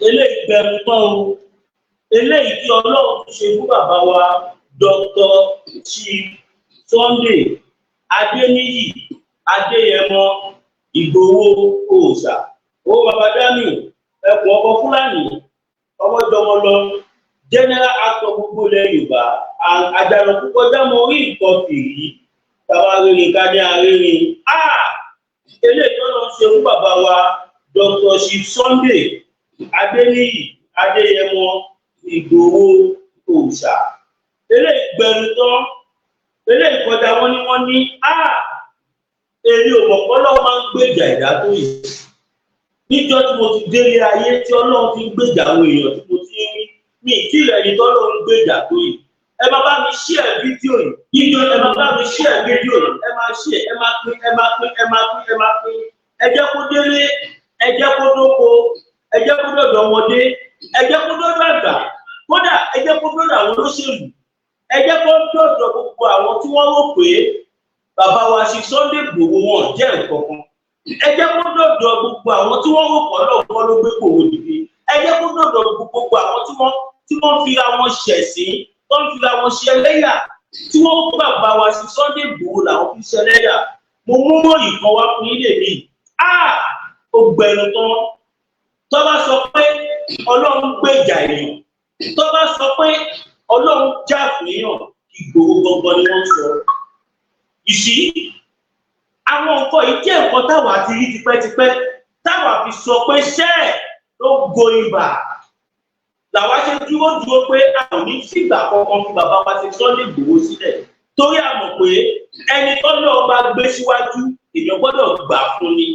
eléyìí gbẹ̀rù tán o eléyìí tí Ọlọ́run ṣe fún bàbá wa Dr. Chief Sunday Adéníyì Adéyẹmọ Ìgbòho Òòṣà owó bàbá Daniel ẹkùn ọkọ Fúlàní ọmọ jọmọlọ general actor gbogbo ilẹ̀ Yorùbá àjànà púpọ̀ jámọ orí nǹkan fìrí tàwa rìnrìn ká ní arìnrìn eléyìí tó lọ ṣe fún bàbá wa Dr. Chief Sunday Adéníyì Adéyẹmọ Ìgbòho Òòṣà eléyìí gbẹ̀rù tán eléyìí kọjá wọ́n ní èrè òmọ̀pọ̀lọ́ máa ń gbèjà ìdá tó yìí níjọ́ tí mo ti délé ayé tí Ọlọ́run fi ń gbèjà àwọn èèyàn tí mo ti ń rí mi tí ìrẹ̀lẹ̀ tọ́lọ́run ń gbèjà tó yìí ẹ máa bá mi share fídíò yìí níjọ́ ẹ máa bá mi share fídíò yìí ẹ máa share ẹ máa pín ẹ jẹ́ kó délé ẹ jẹ́ kó dóko ẹ jẹ́ kó dọ̀dọ̀ ọmọdé ẹ jẹ́ kó dọ̀dọ̀ àgbà kódà ẹ jẹ́ kó dọ̀dọ̀ àwọn olóṣèlú ẹ jẹ́ kó dọ̀dọ̀ gbogbo àwọn tí wọ́n rò pé bàbá wa Chief Sunday Igboho wọn jẹ́ nǹkan kan ẹ jẹ́ kó dọ̀dọ̀ gbogbo àwọn tí wọ́n rò pọ̀ lọ́wọ́ ló gbé Igboho dìde ẹ jẹ́ kó dọ̀dọ̀ gbogbo àwọn tí wọ́n fira wọn ṣẹ̀sín tó ń fira wọn ṣe ẹlẹ́yà tí wọ́n kó bàbá wa Chief Sunday Igboho làwọn fi ṣe ẹlẹ́yà mo mú mọ́ ìkan wá fún ilé mi ó gbẹnu tán tó bá sọ pé Ọlọ́run gbèjà èèyàn tó bá sọ pé Ọlọ́run jà fún èèyàn Ìgbòho gangan ni wọ́n sọ ìṣí àwọn nǹkan yìí jẹ́ nǹkan táwa ti rí tipẹ́tipẹ́ táwa fi sọ pé ṣẹ́ẹ̀ ló go ibà làwa ṣe dúró pé a ò ní fìgbà kankan fi bàbá wa Chief Sunday Igboho sílẹ̀ torí a mọ̀ pé ẹni tọ́lọ́ bá gbé síwájú èèyàn gbọ́dọ̀ gbà fún ni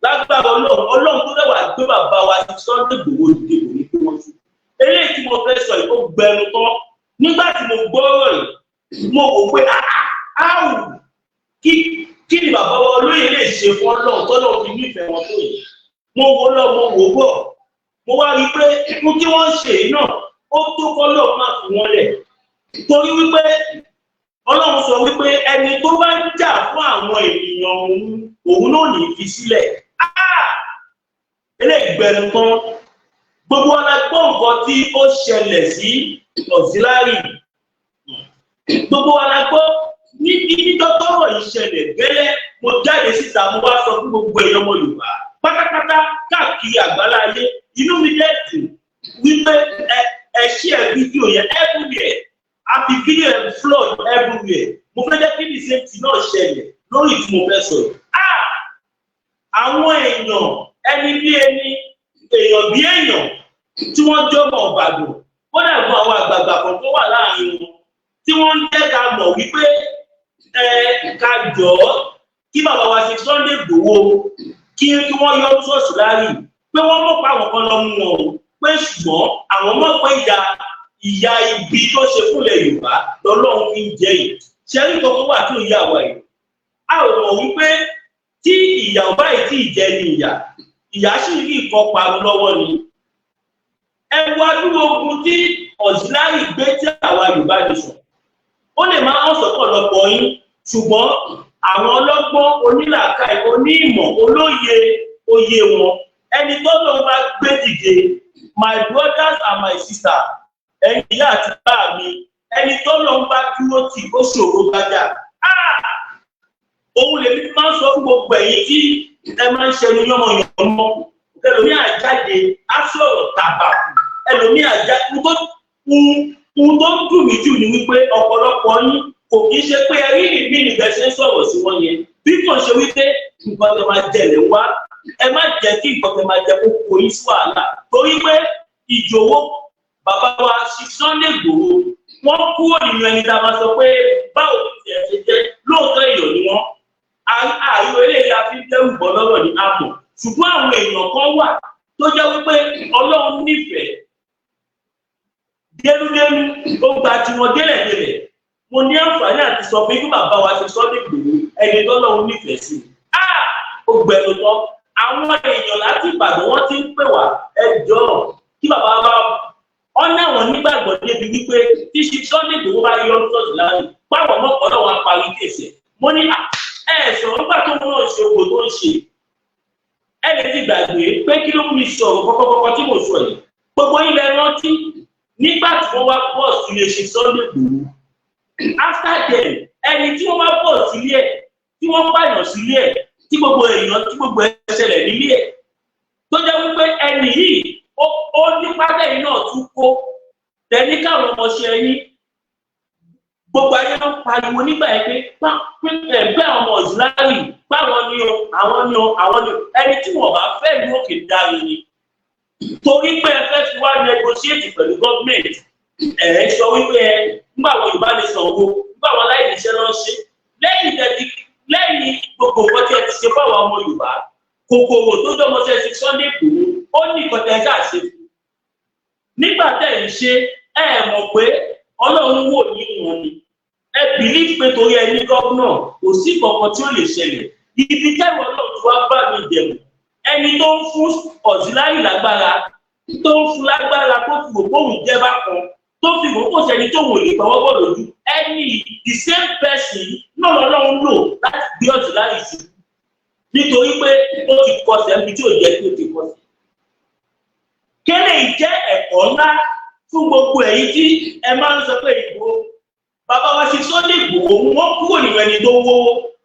lágbára Ọlọ́run tó dẹ̀wà gbé bàbá wa Chief Sunday Igboho dìde kò ní kí wọ́n sùn eléyìí tí mo fẹ́ sọ yìí ó gbẹnu tán nígbà tí mo gbọ́rọ̀ yìí mo wò pé kí ni bàbá wa olóyè lè ṣe fún Ọlọ́run tọ́lọ́ fi nífẹ̀ẹ́ wọn tó yìí mo wò lọ mo wò bọ̀ mo wá rí i pé fún kí wọ́n ṣe náà ó tó kọ́lọ́ máa fi wọ́n lẹ̀ torí wípé Ọlọ́run sọ wípé ẹni tó bá ń jà fún àwọn ènìyàn òun náà ní fi sílẹ̀ eléyìí gbẹnu tán gbogbo alágbọ́ nǹkan tí ó ṣẹlẹ̀ sí auxiliary gbogbo alágbọ́ ní tọ́tọ́rọ̀ yìí ṣẹlẹ̀ gẹ́lẹ́ mo jáde síta mo wá sọ fún gbogbo èèyàn ọmọ Yorùbá pátápátá káàkiri àgbálá ayé inú mi dẹ̀ dùn wípé ẹ share fídíò yẹn everywhere àti fídíò yẹn flood everywhere mo fẹ́ jẹ́ kí ní safety náà ṣẹlẹ̀ lórí tí mo fẹ́ sọ yìí àwọn èèyàn ẹni bí ẹni èèyàn bí èèyàn tí wọ́n jọmọ Ìbàdàn kódà gan àwọn àgbààgbà kan tó wà láàrin wọn tí wọ́n ń jẹ́ ká mọ̀ wípé ká jọ kí bàbá wa Chief Sunday Igboho kí wọ́n yọ ṣọ́ọ̀ṣì láàrí pé wọ́n mọ̀ pé àwọn kan lọ mú wọn o pé ṣùgbọ́n àwọn mọ̀ pé ìyà ibi tó ṣe fúnlẹ̀ Yorùbá lọ́lọ́run fi ń jẹ yìí ṣẹ́rí tó wà tó ìyá wa yìí a ò mọ̀ wípé tí ìyà ò báyìí tí ìjẹ ni ìyà sì rí ìkan parun lọ́wọ́ ni ẹ wo adúrò ogun tí auxiliary gbé tí àwa Yorùbá nation ó lè máa ń sọ̀tọ̀ lọ́pọ̀ yín ṣùgbọ́n àwọn ọlọ́gbọ́n onílàákàyè onímọ̀ olóye oyè wọn ẹni tó lọ bá gbé dìde my brothers and my sisters ẹ̀yin ìyá àti bàbá mi ẹni tó lọ bá dúró tì ó ṣòro bájà òun lèmi máa ń sọ fún gbogbo ẹ̀yin tí ẹ máa ń ṣẹnu yánmọ̀yánmọ́ ẹlòmíì àjáde á sọ̀rọ̀ tàbàkù ẹlòmíì àjáde ohun tó ń dùn mí jù ni wípé ọ̀pọ̀lọpọ̀ yín kò kí ń ṣe pé ẹrí ìbí nìgbẹ́ ṣe ń sọ̀rọ̀ sí wọn yẹn bí kò ṣe wípé nǹkan tẹ máa jẹlẹ̀ wá ẹ má jẹ́ kí nǹkan tẹ máa jẹ kó kó yín sí wàhálà torí pé ìjòwó bàbá wa Chief Sunday Igboho wọ́n kúrò nínú ẹni tá a máa sọ pé báwo ni tiẹ̀ ṣe jẹ́ lóòótọ́ èèyàn ni wọ́n ààyò eléyìí a fi ń dẹ́rù bọ́ lọ́rọ̀ ní àmọ̀ ṣùgbọ́n àwọn èèyàn kan wà tó jẹ́ wípé Ọlọ́run nífẹ̀ẹ́ dẹnudẹnu ó gba tiwọn délẹ̀délẹ̀ mo ní àǹfààní àti sọ pé kí bàbá wa Chief Sunday Igboho ẹni tọ́lọ́run nífẹ̀ẹ́ sí ó gbẹnu tán àwọn èèyàn láti Ìbàdàn wọ́n ti ń pè wá ẹjọ́ kí bàbá wa ọ̀nà àwọn nígbàgbọ́ débi wípé tí Chief Sunday Igboho bá yọ lọ́sọ̀tún láàrin báwọn mọ́kànlá wa parí kéèsì mo ní ẹ̀sọ̀ nígbà tó ń náà ṣe owó tó ń ṣe ẹni tí gbàgbé pé kí ló mú mi sọ̀rọ̀ kọ́kọ́kọ́ tí mo sọ yìí gbogbo ilẹ̀ rántí nígbà tí wọ́n wá bọ̀ sílé ṣe Sunday Igboho after them ẹni tí wọ́n wá bọ̀ sílé ẹ̀ tí wọ́n pààyàn sílé ẹ̀ tí gbogbo èèyàn tí gbogbo ẹ̀ ṣẹlẹ̀ nílé ẹ̀ tó jẹ́ wípé ẹni yìí ó ní pátẹ́yìn náà tún kó tẹ̀lé káwọn ọmọọṣẹ́ yín gbogbo ayé ló ń pariwo nígbà yẹn pé ẹgbẹ́ àwọn ọmọ ìsìláàmù báwọn ni o àwọn ni o àwọn ni o ẹni tí wọ́n bá fẹ́ ìlú òkè dáre ni torí pé ẹ fẹ́ fi wá negotiate pẹ̀lú gọ́ọ̀mẹ̀ntì ẹ̀ sọ wípé nígbà wo Yorùbá lè san owó nígbà wọn láì níṣẹ́ lọ ṣe lẹ́yìn gbogbo nǹkan tí ẹ ti ṣe fáwọn ọmọ Yorùbá kòkòrò tó dọ́mọṣẹ́ sí Sunday Igboho ó ní nǹkan tẹ́ ẹ ṣáà ṣe fún nígbà tẹ́ ẹ ń ṣe ẹ mọ̀ pé Ọlọ́run wò ní wọn ni ẹ bìlíf pé torí ẹni gọ́vnà kò sí kankan tí ó lè ṣẹlẹ̀ ibi tẹ́wọ̀n náà tí wàá bá mi dẹ̀mù ẹni tó ń fún ọ̀síláyì lágbára tó ń fún lágbára tó fi wò kóhùn jẹ́ bákan tó fi wò kó sẹ́ni tó wò lè pàwọ́ bọ̀ lójú ẹni the same person náà lọ́lọ́run lò láti gbé ọ̀síláyì sí nítorí pé ó ti kọsẹ̀ níbi tí ò jẹ́ kí ó ti kọsẹ̀. Kéde jẹ́ ẹ̀kọ́ ńlá fún gbogbo èyí tí ẹ máa ń sọ pé Ìgbòho bàbá wa ṣe Sunday Igboho wọ́n kúrò nínú ẹni tó wó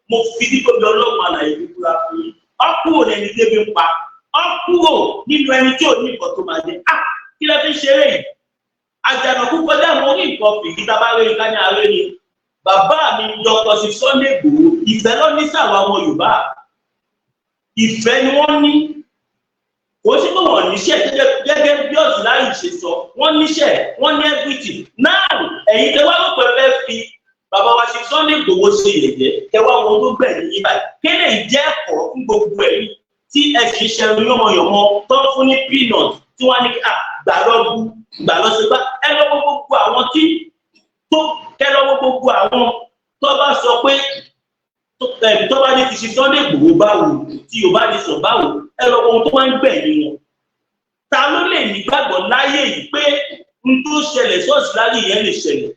mo fi dípò bí Ọlọ́run àlàyé fúnra fún yín ọ kúrò nínú débi ń pa ọ kúrò nínú ẹni tí ò ní nǹkan tó máa jẹ kí lẹ fi ṣeré yìí Àjànàkú kọjá àwọn orí nǹkan fìdí tábàárẹ̀ yìí ká ní àárẹ̀ ni bàbá mi Dr. Sunday Igboho ìfẹ́ lọ ní sàwọn ọmọ Yorùbá ìfẹ́ ni wọ́n ní kò sí pé wọ́n níṣẹ́ gẹ́gẹ́ bí Ọ̀sìnláyì ṣe sọ wọ́n níṣẹ́ wọ́n ní everything now ẹ̀yin tẹ́ wá ló pẹ́ fẹ́ fi bàbá wa ṣe Sunday Igboho ṣe yẹ̀yẹ́ kẹ́ wá wọn tó gbẹ̀yìn yín báyìí kéde ìjẹ́ ẹ̀kọ́ fún gbogbo ẹ̀yìn tí ẹ sì ṣe yọmọyọmọ tó ń fún ní peanut tí wọ́n ní gbà lọ bú gbà lọ sí gbà ẹ lọ́wọ́ gbogbo àwọn tí tó kẹ́ lọ́wọ́ gbogbo àwọn tó bá sọ pé tó bá ní ti ṣe Sunday Igboho báwo tí Yorùbá ní sọ báwo ẹ lọ ohun tó máa ń gbẹ̀yìn wọn ta ló lè nígbàgbọ́ láyé yìí pé n tó ṣẹlẹ̀ sọ́ọ̀sì láyé yẹn lè ṣẹlẹ̀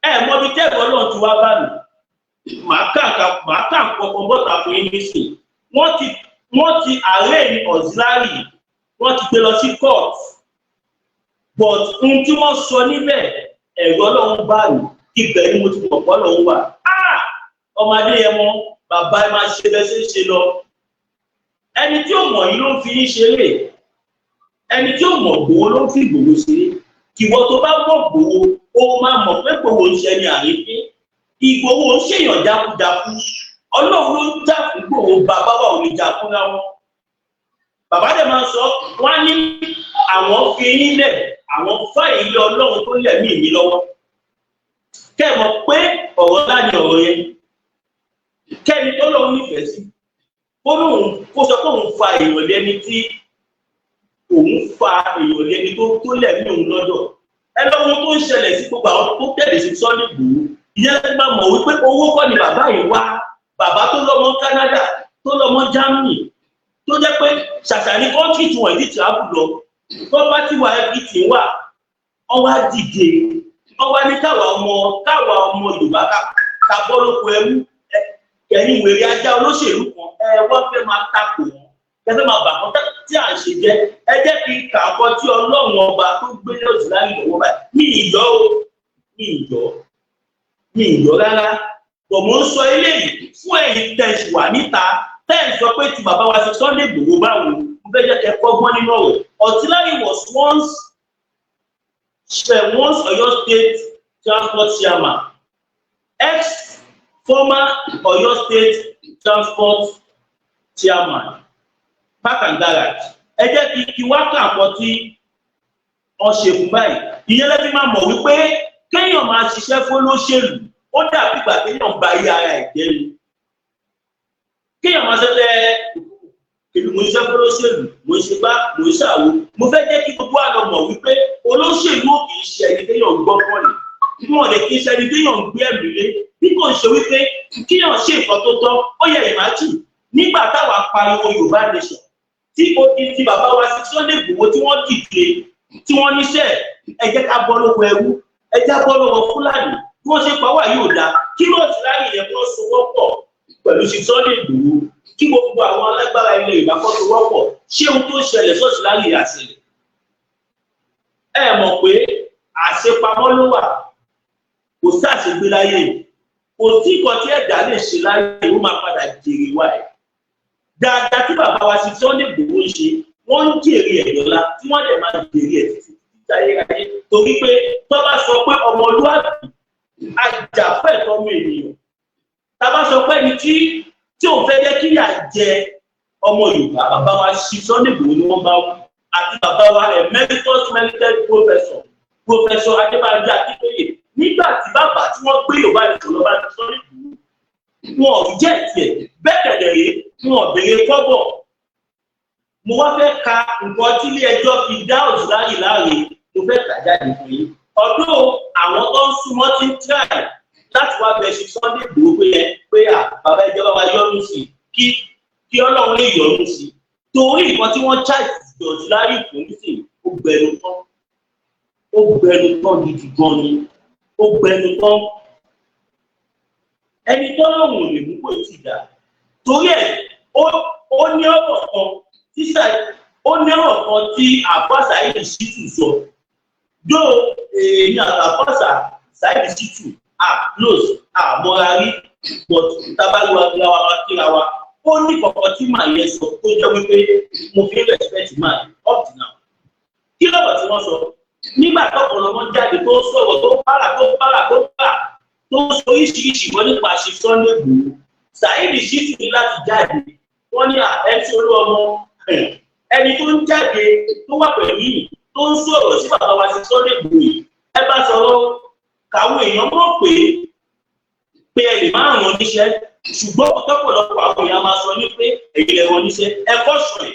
ẹ mọ bí tẹ́ẹ̀kọ́ náà ti wá bá mi màá kà kọ̀ọ̀kan bọ́ta fún yín nísìn wọ́n ti àárẹ̀ ní auxiliary wọ́n ti gbé lọ sí court but ohun tí wọ́n sọ níbẹ̀ ẹ̀rọ Ọlọ́run bá mi ibẹ̀ ni mo ti mọ̀ pọ́ lọ́wọ́ wà ọmọ Adéyẹmọ bàbá ẹ máa ṣe bẹ́sẹ̀ ṣe lọ ẹni tí ó mọ̀ yìí ló ń fi yín ṣeré ẹni tí ó mọ̀ Igboho ló ń fi Igboho ṣeré kìwọ tó bá mọ̀ Igboho ó máa mọ̀ pé Igboho ń ṣe ní àrífín Igboho ń ṣèyàn jákujáku Ọlọ́run ló ń jà fún Igboho bàbá wa ò ní jà fúnra wọn bàbá dẹ̀ máa sọ wọ́n ní àwọn fi yín lẹ̀ àwọn fáyìn ilé Ọlọ́run tó lẹ̀ mí mi lọ́wọ́ kẹ́ mọ̀ pé ọ̀rọ̀ láti ọ̀rọ̀ yẹn kẹ́ni tó lọ́wọ́ nífẹ̀ẹ́ sí kó sọ pé òun fa èèyàn lẹ́ni tí òun fa èèyàn lẹ́ni tó lẹ̀mí òun lọ́dọ̀ ẹ lọ́wọ́ tó ń ṣẹlẹ̀ sí gbogbo àwọn tó tẹ̀lé sí Sunday Igboho ìyẹn ti máa mọ̀ wípé owó kọ́ ni bàbá yìí wá bàbá tó lọ́mọ Canada tó lọ́mọ Germany tó jẹ́ pé ṣàṣàní kọ́ńtì tí wọ́n ìdí travel lọ tó bá ti wà everything wà wọ́n wá dìde wọ́n wá ní káwa ọmọ Yorùbá ká bọ́ lóko ẹrú ẹ̀yin wèrè ajá olóṣèlú kan wọ́n fẹ́ máa takò wọn kẹfẹ́ máa bà wọ́n tí à ń ṣe jẹ́ ẹ jẹ́ kí n kà á kọ́ tí Ọlọ́run ọba tó gbé ní Ọ̀sìnláyì lọ́wọ́ báyìí mi ìyọ́ rárá bọ̀ mo ń sọ eléyìí fún ẹ̀yin tẹ̀sí wà níta tẹ́ẹ̀ sọ pé ti bàbá wa ṣe Sunday Igboho báwo mo fẹ́ jẹ́ kẹ́ kọ́gbọ́n nínú ọ̀rọ̀ Ọ̀sìnláyì was once Ọ̀yọ́ State Transport Chairman former Ọ̀yọ́ State Transport Chairman Park and Garage ẹ jẹ́ kí wá kà pọ̀ tí wọ́n ṣe fún báyìí ìyẹn lẹ́bí máa mọ̀ wípé kéèyàn máa ṣiṣẹ́ fún olóṣèlú ó dàbí ìgbà kéèyàn bá yí ara ẹ̀ jẹ́ ni kéèyàn máa ṣẹlẹ̀ èmi mo ṣiṣẹ́ fún olóṣèlú mo ṣe bá mo ṣàwo mo fẹ́ jẹ́ kí gbogbo àlọ́ mọ̀ wípé olóṣèlú ò kì í ṣe ẹni kéèyàn gbọ́ pọ́ọ̀lì wọn lè kí n ṣe ẹni kéèyàn gbé ẹ̀mí lé bí kò ṣe wípé kéèyàn ṣe nǹkan tó tọ́ ó yẹ ìmájì nígbà táwa pariwo Yorùbá nation tí ó ti bàbá wa sí Sunday Igboho tí wọ́n dìde tí wọ́n níṣẹ́ ẹ jẹ́ ká bọ́ lóko ẹrú ẹ jẹ́ bọ́ lọ́wọ́ Fúlàní bí wọ́n ṣe pa wà yóò dá kí ló ti láyè yẹn kó so wọ́pọ̀ pẹ̀lú sí Sunday Igboho kí gbogbo àwọn alágbára ilẹ̀ Yorùbá kọ́ tó wọ́pọ̀ ṣé ohun tó ṣẹlẹ̀ sọ́ọ̀sì láàyè àṣẹlẹ̀ ẹ mọ̀ pé àṣepamọ́ ló wà kò sí àṣegbé láyé kò sí nǹkan tí ẹ̀dá lè ṣe láyé ó máa padà jèrè wa ẹ̀ dáadáa tí bàbá wa ṣe Sunday Igboho ń ṣe wọ́n ń jèrè ẹ̀ lọ́la tí wọ́n dẹ̀ máa jèrè ẹ̀ títí ayérayé torí pé tó bá sọ pé ọmọlúwàbí ajàfẹ́tọ̀ọ́ ọmọ ènìyàn tá a bá sọ pé ẹni tí òun fẹ́ jẹ́ kí ìyà jẹ ọmọ Yorùbá bàbá wa ṣe Sunday Igboho ni wọ́n bá wù àti bàbá wa emeritus medical professor Adébánjọ Akíntóyè nígbà tí bàbá tí wọ́n gbé Yorùbá nìkan lọ́ba ti Sunday Igboho wọn ò jẹ́ tiẹ̀ bẹ́ẹ̀ kẹ̀dẹ̀rẹ́ wọn ò béèrè kọ́bọ̀ mo wá fẹ́ ka nǹkan tí ilé ẹjọ́ fi dá Auxilliary láre mo fẹ́ kà jáde fún yín ọdún àwọn tó ń súnmọ́ ti ń tíráì láti wá bẹ ṣe Sunday Igboho pé bàbá ìjọba wa yọ́nú sí kí Ọlọ́run lè yọ́nú sí torí nǹkan tí wọ́n charge Auxilliary fún nísìnyí ó gbẹnu tán gidi gan ni ó gbẹnu tán ẹni tó lóun ò lè mú kó tì dá torí ẹ̀ ó ní ọ̀rọ̀ kan tí àfàṣà yìí Ṣítù sọ yóò èèyàn àfàṣà Saheed Ṣítù close mọ́ra rí but tábàlùwà gíláwà máa kíra wa ó ní kọ̀ọ̀kan tí màá yẹ sọ tó jẹ́ wípé mo fi respect máa up to now kí lọ́wọ́ tí wọ́n sọ nígbà tọ́kùnrin wọn jáde tó sọ̀rọ̀ tó bára tó sọ oríṣiríṣi ìwọ nípa ṣe Sunday Igboho Saheed Ṣítù ní láti jáde wọ́n ní MC Olúọmọ ẹni tó ń jáde tó wà pẹ̀lú yìí tó ń sọ̀rọ̀ sí bàbá wa ṣe Sunday Igboho yìí ẹ bá sọ̀rọ̀ káwọn èèyàn mọ̀ pé ẹ lè máa ràn níṣẹ́ ṣùgbọ́n ọ̀pọ̀lọpọ̀ àwọn èèyàn máa sọ ní pé èyí lè ràn níṣẹ́ ẹ̀kọ́ sùn ẹ̀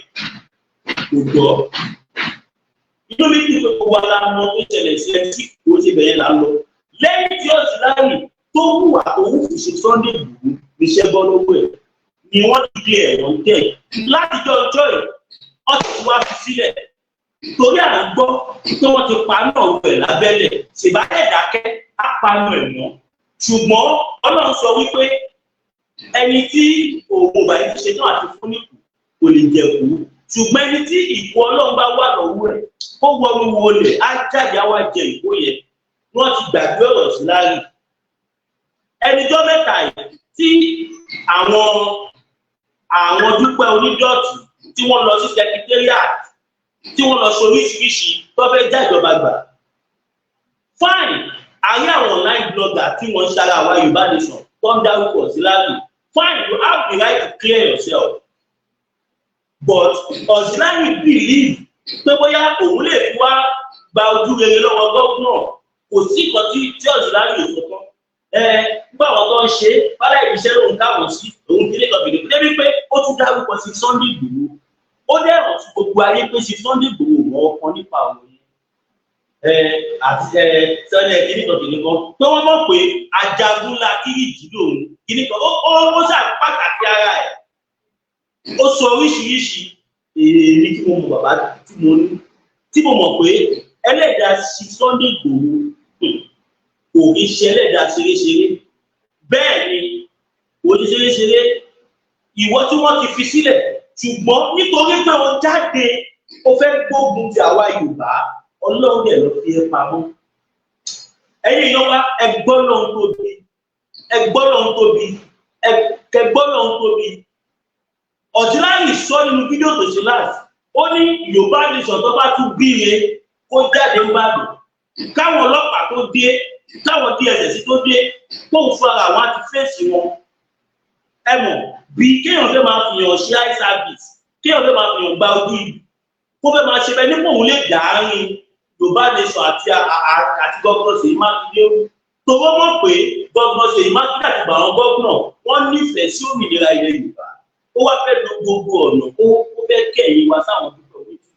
kò gbọ́ inú mi ti gbogbo wa la mọ tó ṣẹlẹ̀ sí ẹ tí kò ṣe bẹ̀rẹ̀ là ń lọ lẹ́yìn tí Auxilliary tó hùwà tó hù fi ṣe Sunday Igboho níṣẹ́ bọ́ lọ́wọ́ ẹ̀ ni wọ́n ti di ẹ̀rọ tẹ̀ látijọ́ ọjọ́ yìí wọ́n ti wá fi sílẹ̀ torí à ń gbọ́ pé wọ́n ti pa náà rẹ̀ lábẹ́lẹ̀ ṣèbálẹ̀ dákẹ́ á panu ẹ̀ mọ́ ṣùgbọ́n Ọlọ́run sọ wípé ẹni tí òun ò bá yìí ṣe náà àti fún nípò kò lè jẹ̀kú ṣùgbọ́n ẹni tí ìkú Ọlọ́run bá wà lọ́wọ́ ẹ̀ kó wọnú wọlé á jáde á wá jẹ ìkó yẹn wọ́n ti gbàgbé ọ̀rọ̀ Auxilliary ẹnìjọ́ mẹ́ta yìí tí àwọn Dúpẹ́ Onídọ̀tí tí wọ́n lọ sí secretariat tí wọ́n lọ sọ oríṣiríṣi tó fẹ́ já ìjọba gbà fine ayé àwọn online blogger tí wọ́n ń ṣara àwa Yorùbá nation tó ń dárúkọ Auxilliary fine you have the right to clear yourself but Auxilliary believe pé bóyá òun lè fi wá gba ojú rere lọ́wọ́ gómìnà kò sí nǹkan tí Auxilliary ò sọ tán nígbà wọn tó ń ṣe bálá ìbíṣẹ́ lòun káwọn sí òun kí nìkan bèrè débi pé ó tún dárúkọ sí Sunday Igboho ó dẹ̀rọ̀ sí gbogbo ayé pé sí Sunday Igboho mọ́ ọkàn nípa òun àti Sunday kìnìkan tó wọ́n mọ̀ pé ajagunla Kiriji lòun kìnìkan ó ṣàì pàtàkì ara ẹ̀ ó sọ oríṣiríṣi èyí tí mo mọ̀ bàbá tí mo mọ̀ pé ẹlẹ́dàá sí Sunday Igboho kò ní ṣe ẹlẹ́dàá ṣeréṣeré bẹ́ẹ̀ ni kò ní ṣeréṣeré ìwọ tí wọ́n ti fi sílẹ̀ ṣùgbọ́n nítorí pé wọ́n jáde ó fẹ́ gbógun ti àwa Yorùbá Ọlọ́run dẹ̀ lọ fi ẹ́ pamọ́ ẹ̀yin ìyẹn wá ẹgbọ́n lọ́hún tóbi Auxilliary sọ nínú fídíò tó ṣe láti ó ní Yorùbá nation tó bá tún bíire kó jáde ń bàdàn káwọn ọlọ́pàá tó dé káwọn DSS tó dé kó ń fara àwọn àti fèsì wọn ẹ mọ̀ bí kéèyàn fẹ́ máa fìyàn ṣe eye service kéèyàn fẹ́ máa fìyàn gba ojú ìlú kó fẹ́ máa ṣe bẹ́ẹ̀ nípò òun lè dàárín Yorùbá nation àti gómìnà Ṣèyí Mákindé tó wọ́n mọ̀ pé gómìnà Ṣèyí Mákindé àti àwọn gómìnà wọ́n nífẹ̀ẹ́ sí òmìnira ilẹ̀ Yorùbá ó wá fẹ́ lo gbogbo ọ̀nà ó fẹ́ kẹ́yìn wá sáwọn pípọ̀ wíjì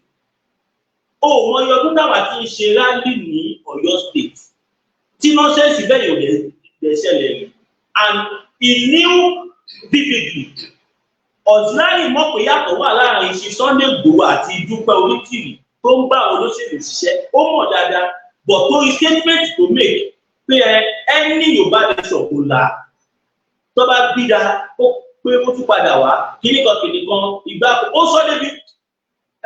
ó mọ iye ọdún táwa ti ń ṣe rálì ní Ọ̀yọ́ state tí nọ́ọ̀sẹ̀sì bẹ́ẹ̀ yóò lè ṣẹlẹ̀ and he knew vividly Auxilliary mọ̀ pé yàtọ̀ wà láàrin ṣe Sunday Igboho àti Dúpẹ́ Onítìrì tó ń bá olóṣèlú ṣiṣẹ́ ó mọ̀ dáadáa but tó rí statement tó make pé ẹni Yorùbá nation kò là tó bá gbíra pé ó tún padà wá kíní kan ìgbà ó sọ débi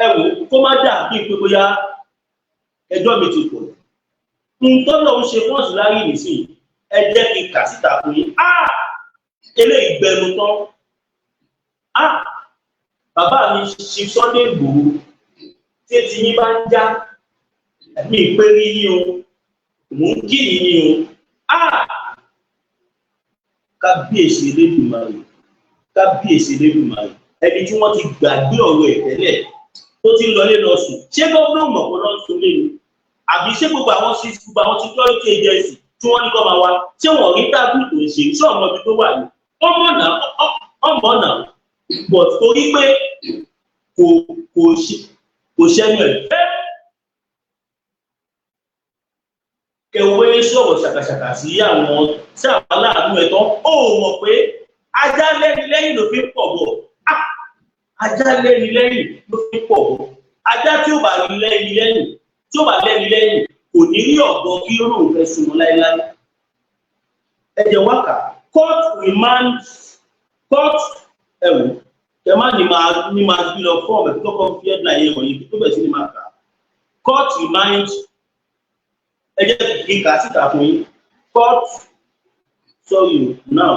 ẹ wò kó má dà bí pé bóyá ẹjọ́ mi ti pọ̀ nǹkan náà ń ṣe fún Auxiliary nísìnyí ẹ jẹ́ kí n kà síta fún yín eléyìí gbẹnu tán bàbá mi ṣe Sunday Igboho tí etí yín bá ń já mi ìpérí yín o mò ń kí yín o kábíyèsí Elédùmarè ẹni tí wọ́n ti gbàgbé ọ̀rọ̀ ẹ̀ tẹ́lẹ̀ tó ti ń lọlé lọ sùn ṣé gómìnà mọ̀ kó lọ sùn lé ni àbí ṣé gbogbo àwọn security agency tí wọ́n ní kọ́ máa wá ṣé wọ́n rí tábù tó ń ṣe ṣé ọmọ ibi tó wà ní ọmọ náà but torí pé kò ṣẹ́nu ẹ̀ kẹwé sọ̀rọ̀ ṣàkàṣàkà sí àwọn aláàánú ẹ̀ tán ó mọ̀ pé ajá lẹ́ni lẹ́yìn ló fi ń pọ̀ bọ̀ ajá lẹ́ni lẹ́yìn ló fi ń pọ̀ bọ̀ ajá tí ó bá rí lẹ́ni lẹ́yìn tí ó bá lẹ́ni lẹ́yìn kò ní rí ọ̀gbọ́n kí ó lóun fẹ́ súnmọ́ láéláé ẹ̀jẹ̀ wákà court ẹ̀wò ẹ má ní máa gbé lọ fún ọ̀bẹ tó kọ́ fi ẹ̀dá yẹn wọ̀nyí tó bẹ̀ sí ni máa kà court reminds ẹ jẹ́ kí n kà síta fún yín court sorry now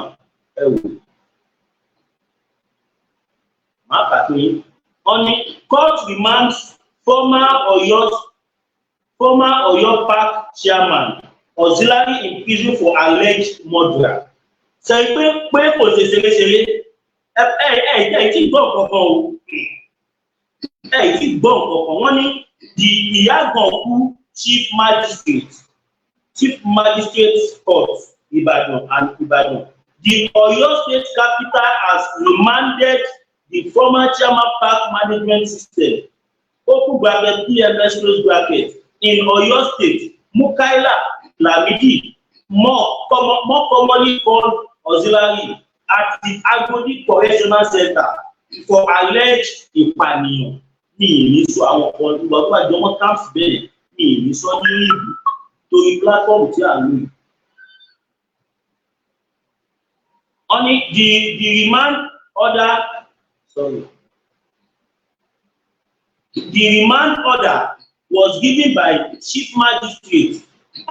ẹ̀wò máa kà fún yín wọ́n ní court reminds former Ọ̀yọ́ Park chairman Auxiliary in prison for alleged murder sọ pé kò ṣe ṣeréṣeré tí gbọ́ nǹkan o tí gbọ́ nǹkan wọ́n ní the Ìyágànkù chief magistrate court Ìbàdàn the Ọ̀yọ́ state capital has remanded the former chairman park management system open bracket PMS close bracket in Ọ̀yọ́ state Mukaila Lamidi more commonly called Auxiliary at the Agodi Correctional Center for alleged ìpànìyàn ní ìnísọ àwọn ọ̀pọ̀ ìgbà tó bá jọ mọ́ camps bẹ́ẹ̀ ní ìnísọ nínú ìlú torí platform tí a lò. Wọ́n ní the remand order was given by Chief Magistrate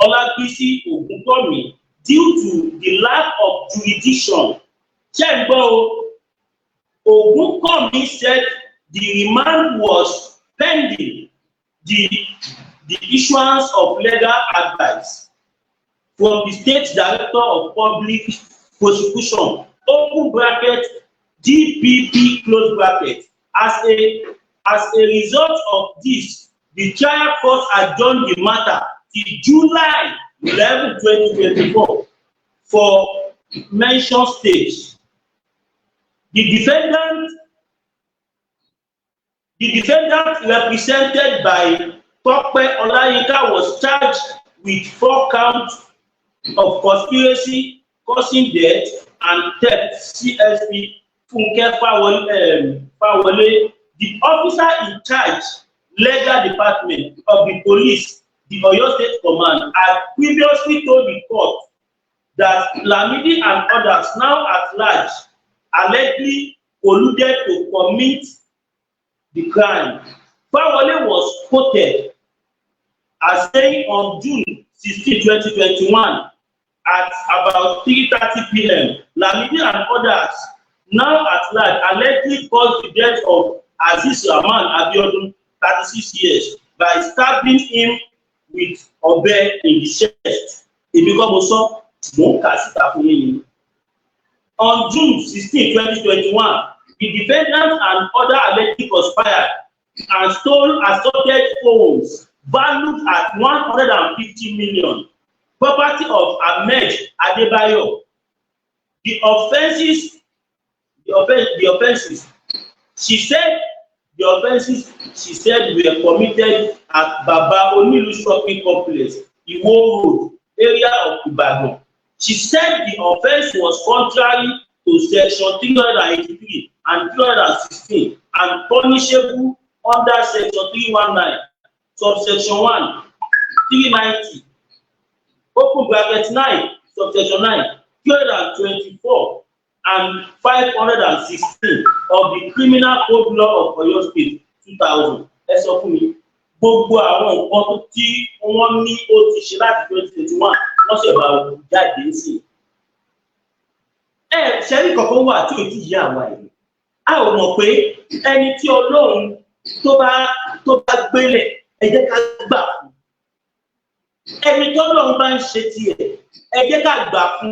Olagbisi Oguntomi due to the lack of jurisdiction. Oguntomi said the remand was pending the issuance of legal advice from the State Director of Public Prosecution open bracket DPP close bracket. As a result of this, the trial court adjourned the matter till July 11, 2024 for mentioned stage. The defendant represented by Tope Olayinka was charged with 4 counts of conspiracy, causing death, and theft. CSP Funke Fawole, the officer in charge, legal department of the police, the Oyo State Command, had previously told the court that Lamidi and others now at large allegedly colluded to commit the crime. Fawole was quoted as saying on June 16, 2021, at about 3:30 p.m., Lamidi and others now at large allegedly caused the death of Aziz Rahman Abiodun, 36 years, by stabbing him with ọ̀bẹ in the chest. On June 16, 2021, the defendant and other allegedly conspired and stole assorted phones valued at 150 million, property of Ahmed Adebayo. The offenses, she said, were committed at Baba Onilu shopping complex, Iwo Road, area of Ibadan. She said the offense was contrary to section 383 and 316 and punishable under section 319, subsection 1, 390, open bracket 9, subsection 9, 324, and 516 of the Criminal Code Law of Oyo State 2000. Ẹ sọ fún mi, gbogbo àwọn nǹkan tí wọ́n ní ó ti ṣe láti 2021 wọ́n ṣe bá jáde sí. Ṣẹ́rí kankan wà tí ò ti yé àwa yìí. A ò mọ̀ pé ẹni tí Ọlọ́run tó bá gbélẹ̀ ẹ jẹ́ ká gbà fún. Ẹni tí Ọlọ́run bá ń ṣe tiẹ̀ ẹ jẹ́ ká gbà fún.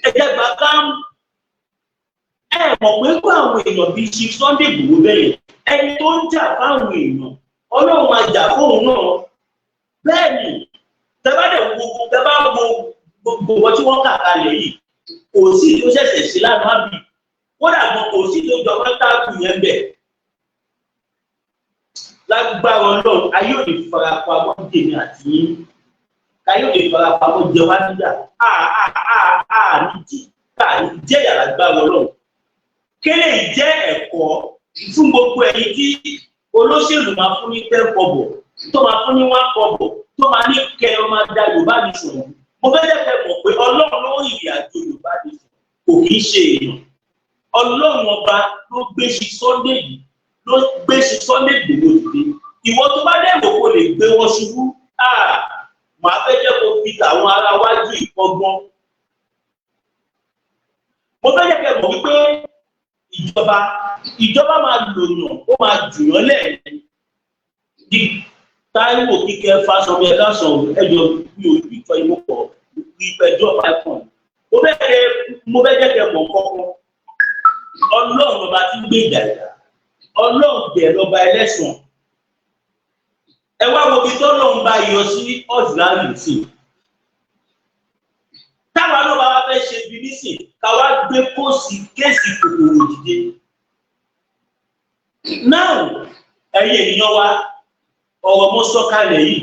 Ẹ jẹ́ gbà káàmù. Ẹ mọ̀ pé kó àwọn èèyàn bíi Chief Sunday Igboho bẹ́ẹ̀ ẹni tó ń jà fáwọn èèyàn Ọlọ́run máa jà fóun náà. Bẹ́ẹ̀ ni tẹ́bá wo gbogbo tí wọ́n kà kalẹ̀ yìí kò sí tó ṣẹ̀ṣẹ̀ sí lánàá bì kódà gan kò sí tó jọ mọ́tàkù yẹn bẹ̀. Lágbára Ọlọ́run ayé ò lè farapamọ́ dèmi àti yín ayé ò lè farapamọ́ jẹ wá nígbà ní jẹ́ yàrá gbára Ọlọ́run. Kélé jẹ́ ẹ̀kọ́ fún gbogbo ẹ̀yin tí olóṣèlú máa fún ní 10 kọ́bọ̀ tó máa fún ní 1 kọ́bọ̀ tó máa ní kẹ́ ọ máa da Yorùbá nation. Mo fẹ́ jẹ́ kẹ́ mọ̀ pé Ọlọ́run ló ìrìn àjò Yorùbá nation kò kì í ṣe èèyàn. Ọlọ́run ọba ló gbé Chief Sunday yìí ló gbé Chief Sunday Igboho dìde. Ìwọ tó bá dẹ̀ wò kó lè gbé wọn ṣubú màá fẹ́ jẹ́ kó fi tàwọn ará wájú ìkọ́gbọ́n. Mo fẹ́ jẹ́ kẹ́ mọ̀ wípé ìjọba máa lòyàn ó máa jùyàn lẹ́ẹ̀ni. Táíwò Kíkẹ́ Fásọmí ẹ̀ka sọ̀rọ̀ ẹjọ́ bí ojú ìfọ̀ ìmọ̀pọ̀ ìpẹ̀jọ́ 5 points. Mo fẹ́ jẹ́ kẹ́ mọ̀ kọ́kọ́. Ọlọ́run ọba tí ń gbé ìjà Ọlọ́run bẹ̀ lọ́ba ẹlẹ́sàn. Ẹ wá wo bí tọ́lọ́run bá yọ sí ọ̀dùnárì sí. Táwa ló bá wá fẹ́ ṣe bí nísìn ká wá gbé kéèsì kòkòrò dìde. Náà ẹ̀yin ènìyàn wa ọ̀rọ̀ mo sọ kalẹ̀ yìí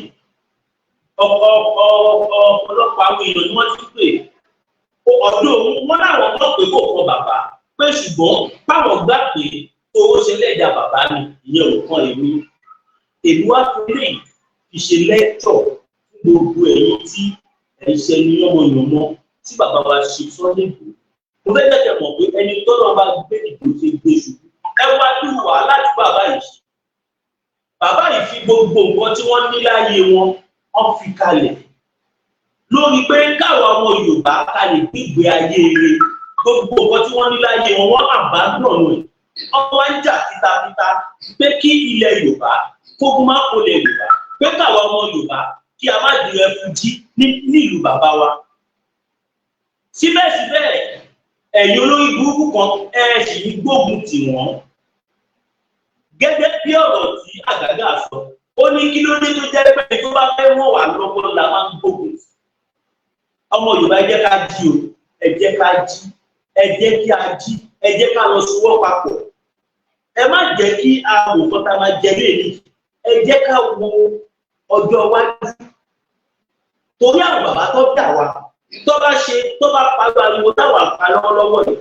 ọ̀pọ̀lọpọ̀ àwọn èèyàn ni wọ́n ti pè ọ̀dọ́ wọn láwọn mọ̀ pé kò kọ bàbá pé ṣùgbọ́n báwọn gbà pé owó ṣe lẹ́jà bàbá mi ìyẹn ò kan èmi wá fún lè fi ṣe lẹ́tọ̀ gbogbo ẹ̀yin tí ẹ̀ṣẹ̀ ní yánmọ̀yánmọ́ tí bàbá wa ṣe Sunday Igboho. Mo fẹ́ jẹ́ kẹ́ mọ̀ pé ẹni tọ́lọ́ bá gbé ìbò ṣe gbé ṣubú ẹ wá ní wàhálà tí bàbá yìí ṣe. Bàbá yìí fi gbogbo nǹkan tí wọ́n ní láyé wọn fi kalẹ̀ lórí pé káwọn ọmọ Yorùbá ká lè gbégbé ayé rere. Gbogbo nǹkan tí wọ́n ní láyé wọn àbádùn ọ̀nà ẹ̀. Wọ́n wá ń jà fitafita pé kí ilẹ̀ Yorùbá kógun má kó lẹ̀ Yorùbá pé káwọn ọmọ Yorùbá kí a má di rẹfújí ní ìlú bàbá wa. Síbẹ̀síbẹ̀ ẹ̀yin olórí burúkú kan sì ń gbógun tì wọ́n. Gẹ́gẹ́ bí ọ̀rọ̀ tí Àgàgà sọ ó ní kí ló dé tó jẹ́ pé tó bá fẹ́ wọ́n wà lọ́wọ́ la máa ń gbógun tì. Ọmọ Yorùbá ẹ jẹ́ ká jí o ẹ jẹ́ ká jí ẹ jẹ́ kí a jí ẹ jẹ́ ká lọ sowọ́ papọ̀. Ẹ má jẹ́ kí àwòkọ́ tá a máa jẹ léèlì ẹ jẹ́ ká wo ọjọ́ iwájú. Torí àwọn bàbá tó dà wá tó bá pariwo ariwo táwọn àpá lọ́wọ́lọ́wọ́ yìí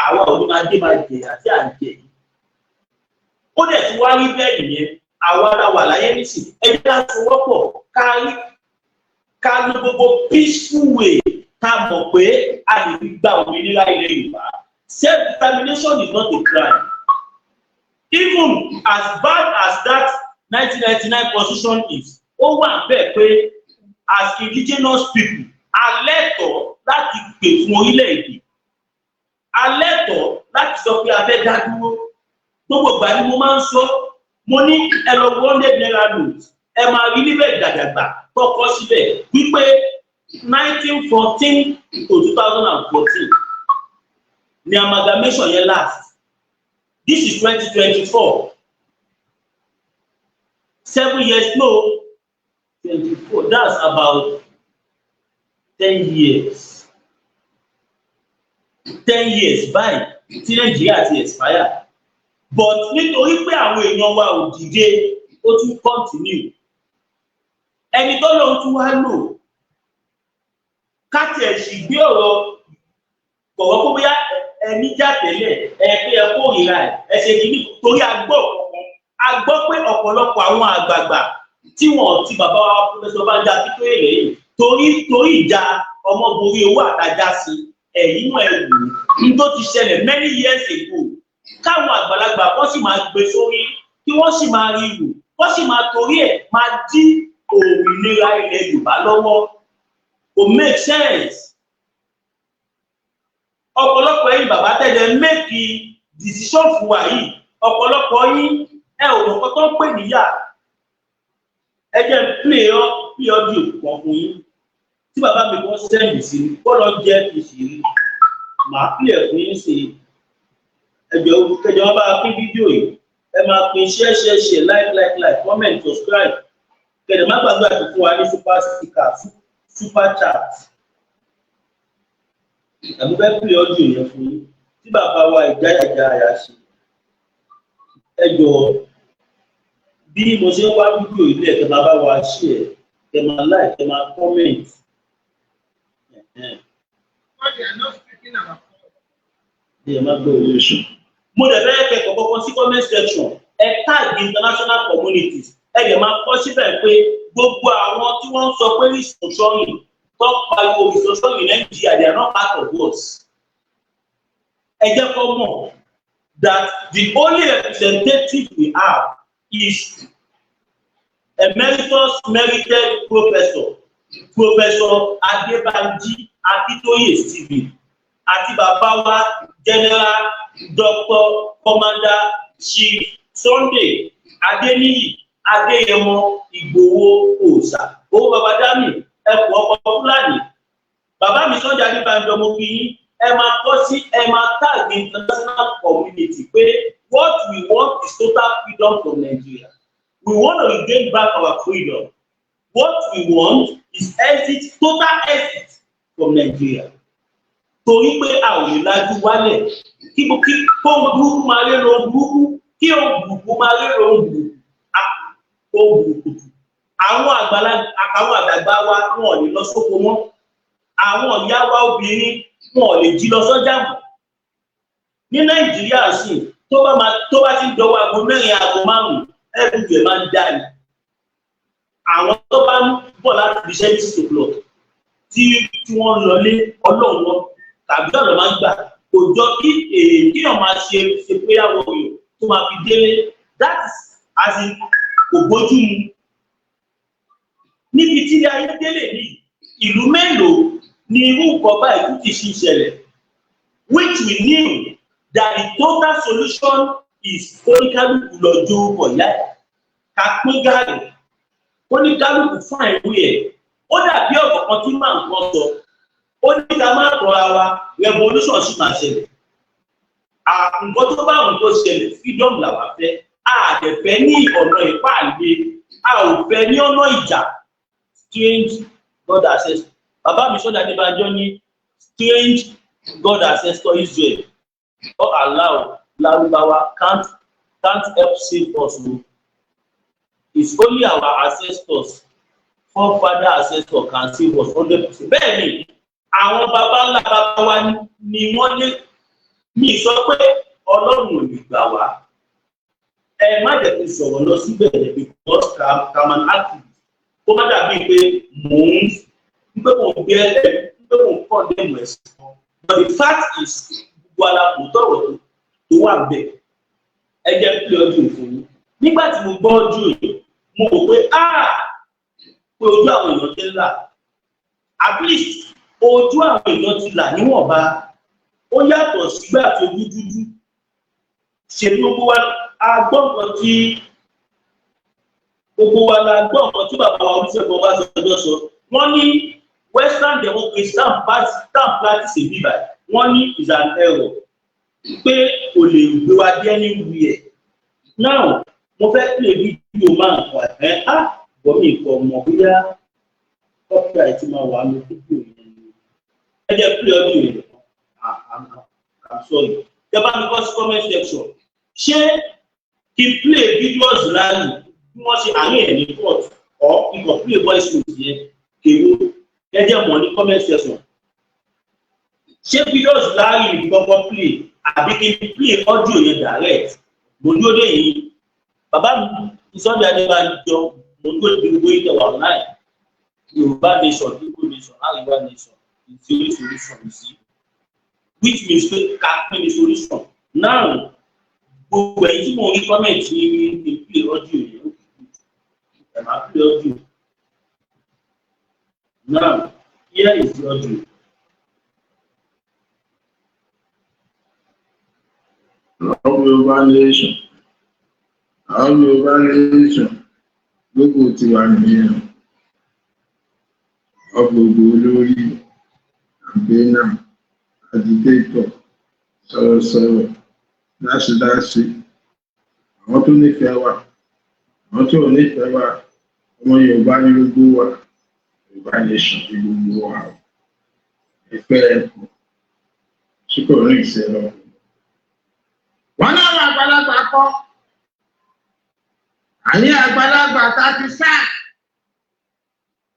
àwọn òní máa dé máa jẹ àti àjẹ yìí. Ó dẹ̀ ti wá rí bẹ́ẹ̀ nìyẹn àwọn ará wà láyé nísìn ẹ jẹ́ ká sowọ́pọ̀ ká ní gbogbo peaceful way ká mọ̀ pé a lè fi gba òmìnira ilẹ̀ Yorùbá. Self-determination is not a crime. Even as bad as that 1999 constitution is ó wà bẹ́ẹ̀ pé as indigenous people a lẹ́tọ̀ọ́ láti pè fún orílẹ̀-èdè a lẹ́tọ̀ọ́ láti sọ pé a fẹ́ dá dúró. Gbogbo ìgbà ni mo máa ń sọ mo ní ẹ lọ 100 naira note ẹ máa rí níbẹ̀ dàgbàgbà tọkọ síbẹ̀ wípé 1914 to 2014 ni amalgamation yẹn last. This is 2024. 7 years no 24 that's about 10 years. 10 years báyìí tí Nàìjíríà ti expire but nítorí pé àwọn èèyàn wa ò dìde ó tún continue. Ẹni tó lóun tún wá lò ká tiẹ̀ sì gbé ọ̀rọ̀ kọ̀wọ́ kó bóyá ẹni já tẹ́lẹ̀ pé ẹ kó ìra ẹ ṣe kìíní torí a gbọ́ pé ọ̀pọ̀lọpọ̀ àwọn àgbààgbà tí wọ́n ti bàbá wa Professor Banji Akintoye yìí torí ìjà ọmọ borí owó àtajà sí ẹ̀yìn mọ̀ ẹ̀ wò ní tó ti ṣẹlẹ̀ many years ago káwọn àgbàlagbà wọ́n sì máa gbé sórí kí wọ́n sì máa rí wò wọ́n sì máa torí ẹ̀ máa dí òmìnira ilẹ̀ Yorùbá lọ́wọ́ kò make sense. Ọ̀pọ̀lọpọ̀ yín bàbá tẹ́lẹ̀ make decision fún wa yìí ọ̀pọ̀lọpọ̀ yín ẹ ò mọ̀ tó ń pè níyà ẹ jẹ́ play audio kan fún yín tí bàbá mi kọ́ sẹ́yìn sí i kọ́ lọ jẹ́ ìṣìírí màá play ẹ̀ fún yín sí i ẹjọ́ kẹjọ bá pín fídíò yìí ẹ máa pín share like comment subscribe kẹ̀dẹ̀ má gbàgbé àti fún wa ní super sticker super chat àbí bẹ́ẹ̀ play audio yẹn fún yín tí bàbá wa ìjáyàjá àyà ṣe ẹjọ́ bí mo ṣe ń wá fídíò ilé ẹ̀kẹ́ máa bá wa share kẹ́ máa like kẹ́ máa comment. Mo dẹ̀ fẹ́ kẹ́kọ̀ọ́ kọ́kọ́ sí comment section ẹ tag international communities ẹ dẹ̀ máa kọ́ síbẹ̀ pé gbogbo àwọn tí wọ́n ń sọ pé restructuring tó pariwo restructuring in Nigeria they are not part of us. Ẹ jẹ́ kó mọ̀ that the only representative we have is emeritus merited professor Adebanji Akitoye Stephen àti bàbá wa general Dr. Commander Chief Sunday Adeniyi Adeyemo Igboho Òòṣà owó bàbá dami ẹkùn ọkọ Fúlàní bàbá mi Sunday Adébánjọ mo fi yín ẹ máa kọ sí ẹ máa tag the international community pé what we want is total freedom from Nigeria. We want to regain back our freedom. What we want is total exit from Nigeria. Torí pé a ò lè lajú wálẹ̀ kí kó burúkú máa lé lọ burúkú kí ó burúkú máa lé lọ burúkú. Àwọn àgbàgbà wa wọn ò lè lọ sóko mọ́. Àwọn ìyá wa obìnrin wọn ò lè jí lọ sọ́jà mọ́. Ní Nàìjíríà sì tó bá ti ń dọwọ́ aago 4 aago 5 everywhere máa ń dá ní. Àwọn tó bá ń bọ̀ láti fi ṣẹ́ 6 o'clock tí wọ́n lọlé ọlọ́run wọn tàbí ọ̀nà máa ń gbà kò jọ kí èèyàn máa ṣe pé àwọn èèyàn tó máa fi délé that is as in kò bójú mu. Níbi tí ayé délé ní ìlú mélòó ni irú nǹkan báyìí tún ti ṣe ìṣẹ̀lẹ̀ which we knew that the total solution is oníkálùkù lọ́jọ́ ọ̀yá ká pín gààrí oníkálùkù fún àìwé ẹ̀ ó dàbí ọ̀pọ̀ kan tí máa ń kọ́ sọ ó ní ká máa rọra wa revolution sì máa ṣẹlẹ̀ nǹkan tó bá wọn tó ṣẹlẹ̀ freedom làwa fẹ́ a dẹ̀ fẹ́ ní ọ̀nà ìpàdé a ò fẹ́ ní ọ̀nà ìjà strange God ancestor bàbá mi Sunday Adébánjọ ní strange God ancestor Israel or Allah Lárúbáwá can't help save us o it's only our ancestors forefather ancestor can save us 100%. Bẹ́ẹ̀ ni àwọn baba ńlá baba wa ni wọ́n lé mi sọ pé Ọlọ́run ò lè gbà wá ẹ má jẹ́ kí n sọ̀rọ̀ lọ síbẹ̀ rẹ̀ because kaman active kó má dàbí pé mò ń gbé pé mò ń kọ́ dẹ́mu ẹ̀sìn kan but the fact is gbogbo alábò tọ̀rọ̀ tó wà bẹ́ẹ̀ ẹ jẹ́ pé ọdún fún mi nígbà tí mo gbọ́ ọdún yìí mo rò pé pé ojú àwọn èèyàn ti là at least ojú àwọn èèyàn ti là níwọ̀nba ó yàtọ̀ sígbà tó dúdú ṣe gbogbo wa agbọ́nkan tí bàbá wa Olúṣẹ́gun Ọbásanjọ́ sọ wọ́n ní western democracy stamp practice èmi báyìí wọ́n ní is an error pé kò lè gbé wa dé anywhere now mo fẹ́ play fídíò máa ń pa bọ́mí nǹkan ọmọ bóyá copyright máa wà ní fídíò yẹn ẹ jẹ́ play audio yẹn I'm sorry tẹ́ bá mi kọ́ sí comment section ṣé kí play videos láàyè bí wọ́n ṣe àárín ẹ̀ ní court or ikọ̀ play voice note yẹn kéwò ẹ jẹ́ mọ̀ ní comment section ṣé videos láàyè ní kọ́kọ́ play àbí kí n play audio yẹn direct mo dúró dé yìí bàbá mi Sunday Adébánjọ mo dúró dé gbogbo ìtẹ̀wà online Yorùbá nation Igbo nation Àríwá nation ìtì oríṣiríṣi ọ̀hún sí which means pé ká pín ní solution. Now gbogbo ẹ̀yin tí mo rí comment ní play audio yẹn ẹ máa play audio. Now here is the audio. Our nation gbogbo tiwa nìyẹn ọgbogbo olórí àgbéná agitator sọ̀rọ̀sọ̀rọ̀ dáṣídáṣí àwọn tó nífẹ̀ẹ́ wa àwọn tó ò nífẹ̀ẹ́ wa ọmọ Yorùbá ní gbogbo wa Yorùbá nation ní gbogbo wa ìfẹ́ ẹ̀kọ́ tí kò rí ìṣẹ́ lọ. Wọ́n náà wà àgbàlagbà kọ́ àní àgbàlagbà tá a ti sá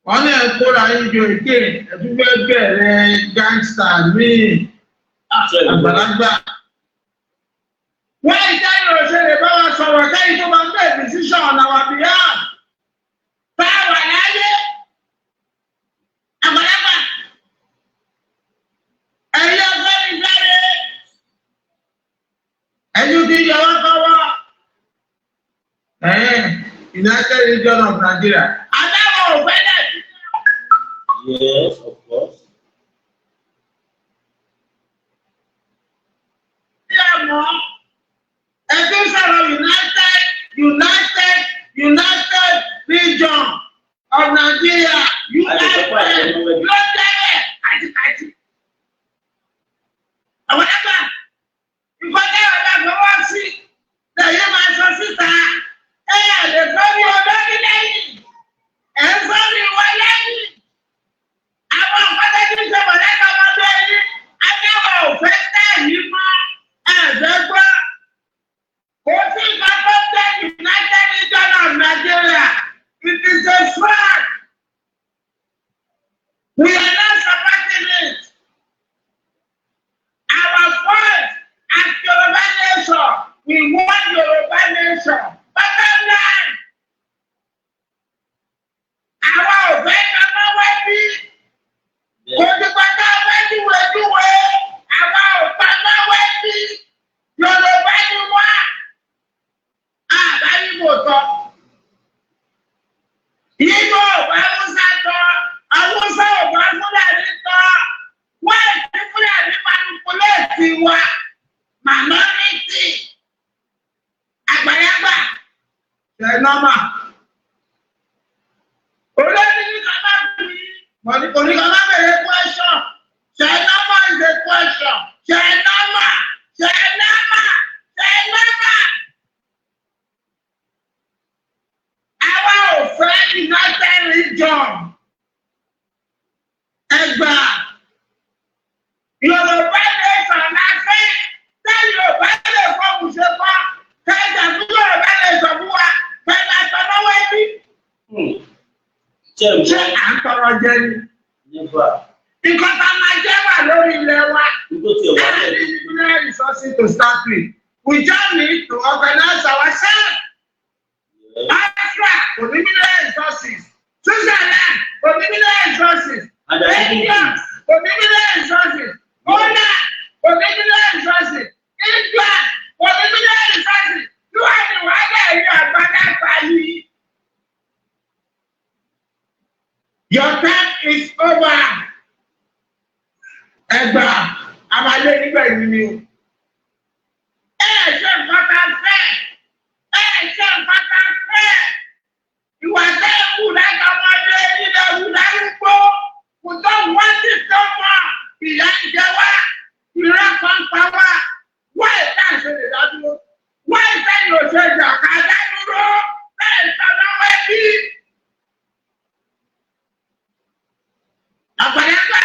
wọ́n ní ẹ̀kọ́ra ìjọ èké ẹ̀dúgbẹ́ bẹ̀rẹ̀ gángstà míì àgbàlagbà. Wọ́n ìjáyọ̀ òṣèlè bá wa sọ̀rọ̀ kẹ́yìn tó máa ń bẹ̀ decision on our behalf. Báwa láyé àgbàlagbà ẹ̀yin ọgbẹ́ mi sáré ẹ̀yin kì í yọ wọ́n kọ́wọ́. United Region of Nigeria. Adáwọ̀ òfẹ́ náà. Yes, of course. Ẹgbẹ́ sọ̀rọ̀ United Region of Nigeria. UNITED ló tẹ́lẹ̀ àtìkàtì. Àwọn ẹgbẹ́ ìfọ̀jẹ́ ọ̀dà fọwọ́ sí lẹ́yìn máa sọ síta. Lè sọ́rí olórí lẹ́yìn, ẹ̀ ń sọ́rí wọn lẹ́yìn. Àwọn ọ̀pọ̀lọpọ̀ tí ń ṣe mọ̀lẹ́kọ̀ ọmọdé yìí, adáwọ̀ òfẹ́ tẹ̀lé mọ́ ẹ̀fẹ́ gbọ́. Kò sí nǹkan tó tẹ̀ United Region of Nigeria. It is a fraud. We are not supporting it. Our voice as Yoruba nation, we want Yoruba nation. Àwa ò fẹ́ kápá wẹ́bí. Kò ní pátá wẹ́díwẹ́díwé. Àwa ò pátá wẹ́bí. Yorùbá ni wá. Àbáyé kò tọ́. Yíyọ ọ̀bá Hausa tọ́. Hausa ọ̀bá Fúlàní tọ́. Wọ́n ti Fúlàní manipulate wa. Minority. Àgbàlagbà. Ṣé nọ́mà? Olórí ní ká má bí oní ká má bẹ̀rẹ̀ question. Ṣé nọ́mà is a question? Ṣé nọ́mà? Ṣé nọ́mà? Ṣé nọ́mà? Àwa ò fẹ́ United Region. Ẹgbà Yorùbá nation la fẹ́. Ṣé Yorùbá lè fọ́ọ̀mù ṣe kọ́? Kẹ́jà fún Yorùbá nation fún wa. Kẹ́jà sọ lọ́wọ́ ẹbí. Ṣé à ń tọrọ jẹ ni? Nǹkan tá a máa jẹ́ wà lórí ilẹ̀ wa. That is mineral resources to start with. We just need to organize ourselves. Africa kò ní mineral resources. Switzerland kò ní mineral resources. India kò ní mineral resources. Ghana kò ní mineral resources. England kò ní mineral resources. Lúwà ní wàhálà ẹ̀yìn àgbàdàgbà yìí. Your time is over. Ẹgbà àmàlẹ́ nígbà yìí ni o. Ṣé nǹkan tá a fẹ́? Ṣé nǹkan tá a fẹ́? Ìwà tẹ́ ẹ wù láti ọmọdé ilẹ̀ wù lárúgbó. Kò tó wọ́n ti tó mọ̀. Ìyá ń jẹ wá. Ìran kan pa wá. Wọ́n ìta ìṣẹ̀lẹ̀ dádúró. Wọ́n ìta ìròṣèjà ká dádúró. Bẹ́ẹ̀ ìtọ́jú ẹbí. Àgbàlagbà.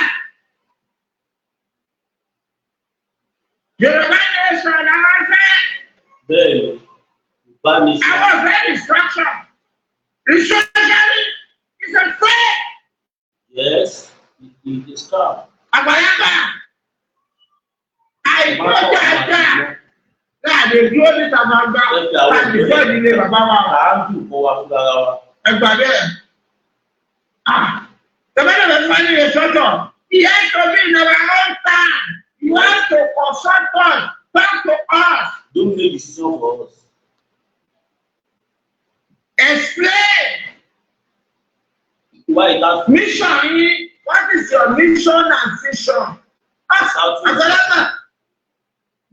Yorùbá nation làwọn fẹ́. Bẹ́ẹ̀ni, Yorùbá nation. Àwọn fẹ́ destruction. Restructuring is a threat. Yes, it is calm. Àgbàlagbà. Àìgbọ́jà àjà. Láàdé dúró níta máa gbá. Láti fẹ́ ìdílé bàbá wa. À ń dùn fún wa fún ara wa. Ẹgbà bẹ́ẹ̀. The man of the family is shut up. He has to be in our own time. You have to consult us. Talk to us. Don't make decision for us. Explain. Why that Mission. What is your mission and vision? Ask us.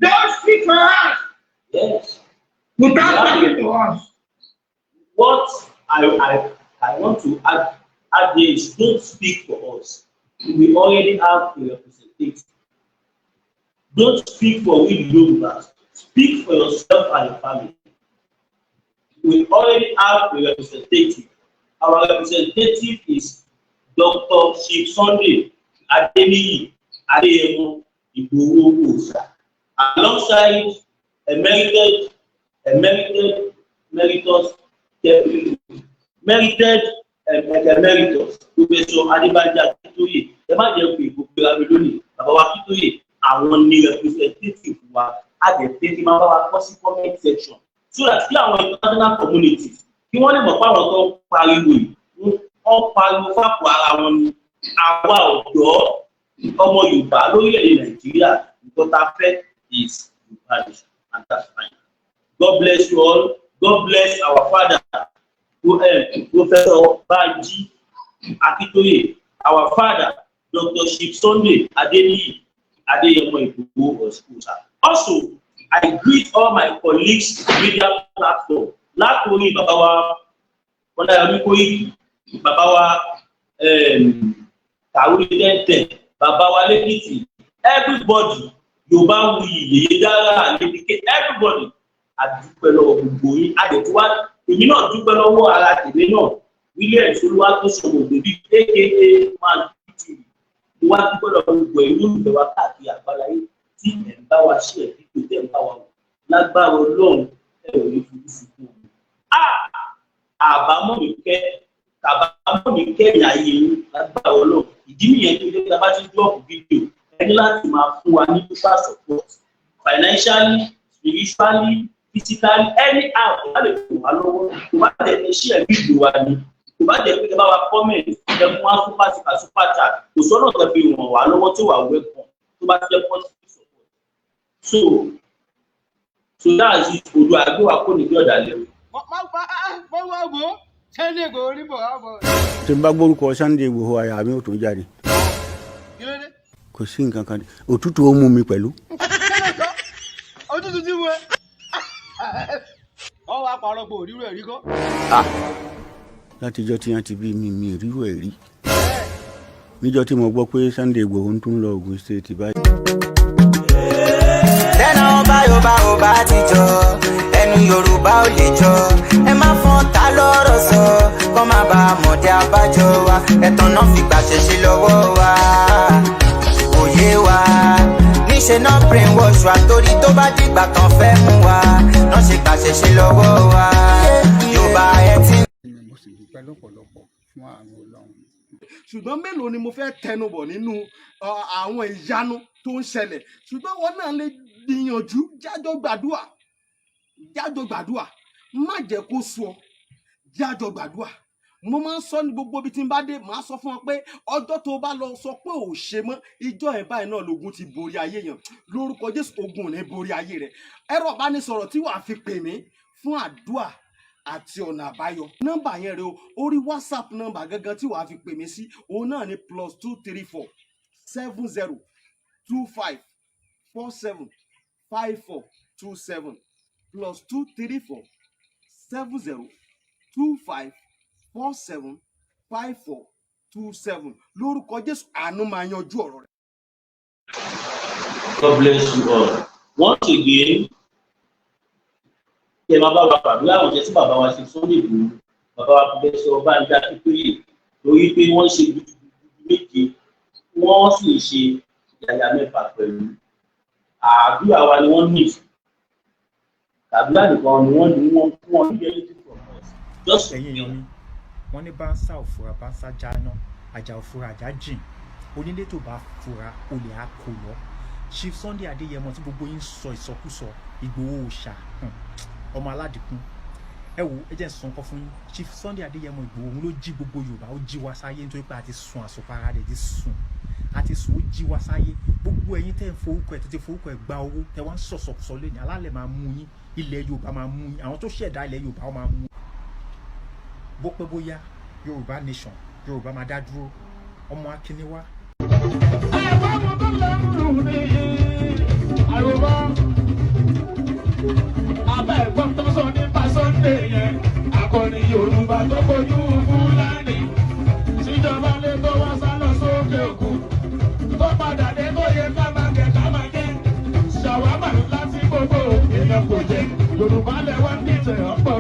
Don't speak for us. Yes. Without talking to us. What I want to add there is don't speak for us. We already have a representative. Don't speak for we Yorubas. Speak for yourself and your family. We already have a representative. Our representative is Dr. Chief Sunday Adeniyi Adeyemo Igboho Oòṣà, alongside emeritus Professor Adebanji Akintoye. Ẹ má jẹ́ pé gbogbo ẹ̀rọ lónìí bàbá wa Akintoye àwọn ní representative wa àjẹpẹ́ kí máa bá wa kọ́ sí comment section so that kí àwọn international communities kí wọ́n lè mọ̀ pé àwọn tó ń pariwo yìí wọ́n pariwo fápò ara wọn ni àwa ọ̀dọ́ ọmọ Yorùbá lórílẹ̀‐èdè Nàìjíríà nǹkan tá a fẹ́ is Yorùbá nation and that's fine. God bless you all. God bless our father Professor Banji Akintoye, our father Dr. Chief Sunday Adeniyi Adeyemo Igboho Oòṣà. Also, I greet all my colleagues media platform. Látòrí bàbá wa Ọláyọmí Kóìkì, bàbá wa Kàwé Dẹ́ntẹ̀, bàbá wa Lẹ́kìtì, everybody, Yorùbáwùyí, Yèyé Dára, Àlébíké, everybody, àdúpẹ́ lọ́wọ́ gbogbo yín. Àdẹ̀túwá, èmi náà dúpẹ́ lọ́wọ́ ara tèmi náà, William Olúwatósìn Ògbèbí, aka Man TV. Mo wá dúpẹ́ lọ́wọ́ gbogbo ẹ̀yin olùfẹ́ wa káàkiri àgbáláyé tí ẹ̀ ń bá wa ṣe ẹ̀bí tó tẹ̀ ń bá wa wò. Lágbára Ọlọ́run ẹ̀ ò ní fojú sunkún omi. Àbámọ̀ mi kẹ́ ìyá ayé yín lágbára Ọlọ́run. Ìdí nìyẹn tó yẹ kí a bá ti dúrọ̀pù fídíò ẹni láti máa fún wa ní total support financially, spiritually, physically, anyhow tó bá lè fún wa lọ́wọ́, tó bá lè fi ṣí ẹ̀ fídíò wa ni, tó bá lè fi ẹ bá wa comment ẹ fún wa super chat, kò sọ́nà tó fi ràn wá lọ́wọ́ tó wà welcome tó bá jẹ́ positive support. So that's it. Odò àgbẹ̀ wa kò ní bí ọ̀dà lẹ́rù. Tí n bá gbórúkọ Sunday Igboho àyà mi ò tó jáde. Kò sí nǹkan kan. Òtútù ó mú mi pẹ̀lú. Òtútù ti mú ẹ. Ọ wá parọ́ pé òrírò ẹ̀rí kọ́. Látijọ́ tí wọ́n ti bí mi rírò ẹ̀rí. Níjọ́ tí mo gbọ́ pé Sunday Igboho ń tún lọ Ògùn State báyìí. Tẹ́nà ọba ti jọ, ẹnu Yorùbá ò lè jọ. Ẹ má fọ́n ta lọ́rọ̀ sọ, kọ́ má bàa mọ̀dé abájọ wa. Ẹ̀tàn náà fi gbàṣẹ ṣe lọ́wọ́ wa, òye wa. Níṣẹ́ náà brainwash wa torí tó bá dìgbà kan fẹ́ mú wa. Náà ṣe gbàṣẹ ṣe lọ́wọ́ wa, Yorùbá ẹ ti. Mo sì dúpẹ́ lọ́pọ̀lọpọ̀ fún àánú Ọlọ́run. Ṣùgbọ́n mélòó ni mo fẹ́ tẹnubọ̀ nínú àwọn ìyanu tó ń ṣẹlẹ̀? Ṣùgbọ́n wọn náà lè gbìyànjú jájọ gbàdúrà má jẹ́ kó sọ jájọ gbàdúrà. Mo máa ń sọ ní gbogbo ibi tí n bá dé, màá sọ fún ọ pé ọjọ́ tó bá lọ sọ pé ò ṣe mọ́ ìjọ ẹ̀ báyìí náà lógun ti borí ayé yẹn. Lórúkọ Jésù ogun ò ní borí ayé rẹ̀. Ẹ̀rọ ìbánisọ̀rọ̀ tí wàá fi pè mí fún àdúrà àti ọ̀nà àbáyọ. Nọ́mbà yẹn rẹ o, orí WhatsApp nọ́mbà gangan tí wàá fi pè mí sí òun náà ni +234 70 25 47 5427 +234 70 25 47 5427. Lórúkọ Jésù àánú máa yanjú ọ̀rọ̀ rẹ̀. God bless you all. Once again, ẹ máa bá wa pàdúrà àwọn ọ̀jẹ̀ tí bàbá wa ṣe Sunday Igboho, bàbá wa Professor Banji Akintoye, lórí pé wọ́n ṣe gudugudu méje, wọ́n sì ṣe yàyà mẹ́fà pẹ̀lú. Àdúrà wa ni wọ́n ní ìfún. Àdúrà nìkan ni wọ́n fún wọn ní anything from us. Just ẹ̀yin yan mi, wọ́n ní báńsà òfura báńsà jáná, àjà òfura àjà jìn, onílé tó bá fura olè á kó lọ. Chief Sunday Adeyemo tí gbogbo yín sọ ìsọkúsọ Igboho Oòṣà, ọmọ aládìkún, ẹ wo ẹ jẹ́ sọ nǹkan fún yín Chief Sunday Adéyẹmọ Ìgbòho òun ló jí gbogbo Yorùbá ó jí wa sáyé nítorí pé a ti sun àsopara rẹ̀ ti sùn a ti sùn ó jí wa sáyé gbogbo ẹ̀yin tẹ́ ń forúkọ ẹ̀ tètè forúkọ ẹ̀ gba owó tẹ́ wá ń sọ̀sọ̀sọ lẹ́yìn alálẹ̀ máa mú yín ilẹ̀ Yorùbá máa mú yín àwọn tó ṣẹ̀dá ilẹ̀ Yorùbá máa mú bó pẹ́ bóyá Yorùbá nation Yorùbá máa dá dúró ọmọ akíníwá. ẹ̀wọ́n mo tó lọ́rùn ní àrùbá abẹ́ ẹ̀gbọ́n tó sọ nípa Sunday yẹn akọni Yorùbá tó kojú Fúlàní síjọba lè tó wá sá lọ sókè òkun tó padà dé tó yẹ ká máa jẹ ṣàwámà láti gbogbo èèyàn kò jẹ Yorùbá lẹ wá ní ìtẹ̀ ọ̀pọ̀.